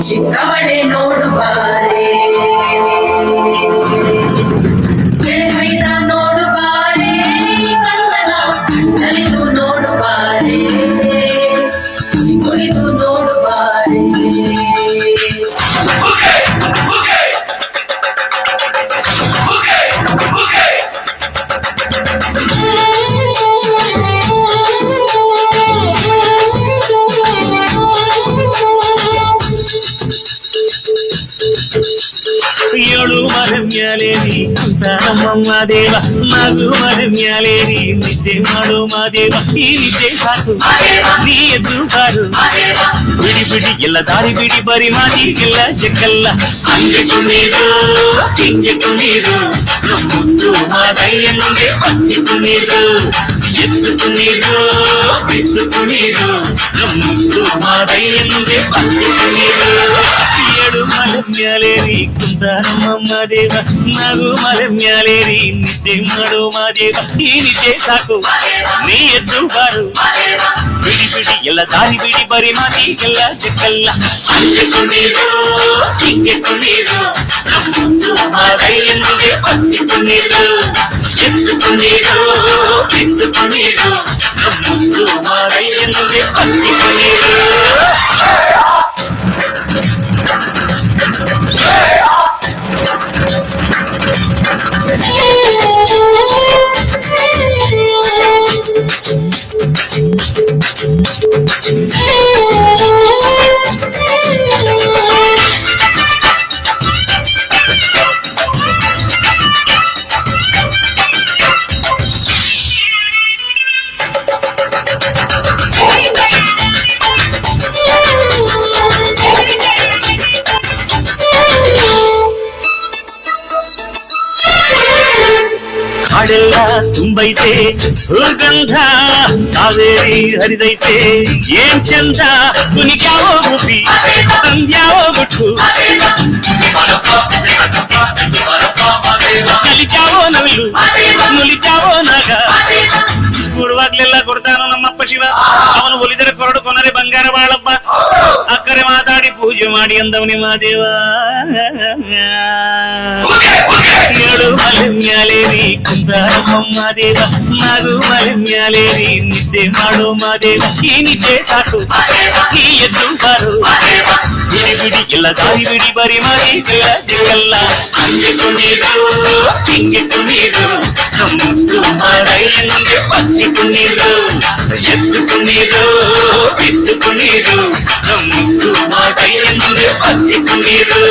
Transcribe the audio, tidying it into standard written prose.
ಚಿಕ್ಕವಳೆ ನೋಡು ಬಾರೆ ಕೆಳಮೈದ ನೋಡು ಬಾರೆ ಕಂದನ ನಲಿದು ನೋಡು ಬಾರೆ ಕುಣಿದು ನೋಡು ಬಾರೆ ಏಳು ಮರ ಮ್ಯಾಲೇರಿ ಅಂತ ನಮ್ಮಮ್ಮ ದೇವ ಮಗು ಮರ ಮ್ಯಾಲೇರಿ ನಿದ್ದೆ ಮಾಡು ಮಾದೇವ ಈ ನಿದ್ದೆ ಸಾಕು ನೀ ಎದ್ದು ಬಾರು ಬಿಡಿ ಬಿಡಿ ಎಲ್ಲ ದಾರಿ ಬಿಡಿ ಬರಿ ಮಾತಿಗೆಲ್ಲ ಜಕ್ಕಲ್ಲ ಹಂಗೆ ಕುಣೀರು ಹಿಂಗೆ ಕುಣೀರು ಮುಂದು ಮಾದಯ್ಯನಿಗೆ ಬಂದು ಕುಣೀರು ಎದ್ದು ಕುಣೀರು ಬಿದ್ದು ಕುಣೀರು ಮುಂದು ಮಾದಯ್ಯನಿಗೆ ಬಂದು ಕುಣೀರು ಏಳು ಮರ ಮ್ಯಾಲೇರಿ ಕುಂತ ನಮ್ಮಮ್ಮ ದೇವ ಮಗು ಮರ ಮ್ಯಾಲೇರಿ ನಿದ್ದೆ ಮಾಡು ಮಾದೇವ ಈ ನಿದ್ದೆ ಸಾಕು ನೀ ಎದ್ದು ಬಾರು ಬಿಡಿ ಬಿಡಿ ಎಲ್ಲ ದಾರಿ ಬಿಡಿ ಬರಿ ಮಾತಿಗೆಲ್ಲ ಜಕ್ಕಲ್ಲ ಹಂಗೆ ಕುಣೀರು ಹಿಂಗೆ ಕುಣೀರು ಮುಂದು ಮಾದಯ್ಯನಿಗೆ ಬಂದು ಕುಣೀರು ಎದ್ದು ಕುಣೀರು ಬಿದ್ದು ಕುಣೀರು ಮುಂದು ಮಾದಯ್ಯನಿಗೆ ಬಂದು ಕುಣೀರು ಕಾಡೆಲ್ಲ ತುಂಬೈತೆ ಹೂಗಂಧ ಕಾವೇರಿ ಹರಿದೈತೆ ಏನ್ ಚಂದ ಕುನಿಗ್ಯಾವೋ ಗುಬ್ಬಿ ತಂದ್ಯಾವೋ ಗುಟ್ಟು ಕಲಿಚಾವೋ ನವಿಲು ನುಲಿಚಾವೋ ನಾಗ ಕೊಡುವಾಗ್ಲೆಲ್ಲ ಕೊಡ್ತಾನೋ ನಮ್ಮಪ್ಪ ಶಿವ ಅವನು ಒಲಿದರೆ ಕೊರಡು ಕೊನರೆ ಬಂಗಾರ ಬಾಳಪ್ಪ ಅಕ್ಕರೆ ಮಾತಾಡಿ ಪೂಜೆ ಮಾಡಿ ಅಂದವನಿ ಮಾದೇವ ಏಳು ಮಲೆ ಮ್ಯಾಲೇರಿ ಕುಂತ ನಮ್ಮಮ್ಮ ದೇವ ಮಗು ಮಲೆ ಮ್ಯಾಲೇರಿ ನಿದ್ದೆ ಮಾಡು ಮಾದೇವ ಈ ನಿದ್ದೆ ಸಾಕು ಈ ಎದ್ದು ಬಾರು ಬಿಡಿ ಬಿಡಿ ಎಲ್ಲ ದಾರಿ ಬಿಡಿ ಬರಿ ಮಾದಿಗೆಲ್ಲ ಜಗಲ್ಲ ಹಂಗೆ ಕುಣೀರು ಹಿಂಗೆ ಕುಣೀರು ಮುಂದು ಮಾದಯ್ಯನಿಗೆ ಬಂದು ಕುಣೀರು ಎದ್ದು ಕುಣೀರು ಬಿದ್ದು ಕುಣೀರು ಮುಂದು ಮಾದಯ್ಯನಿಗೆ ಬಂದು ಕುಣೀರು.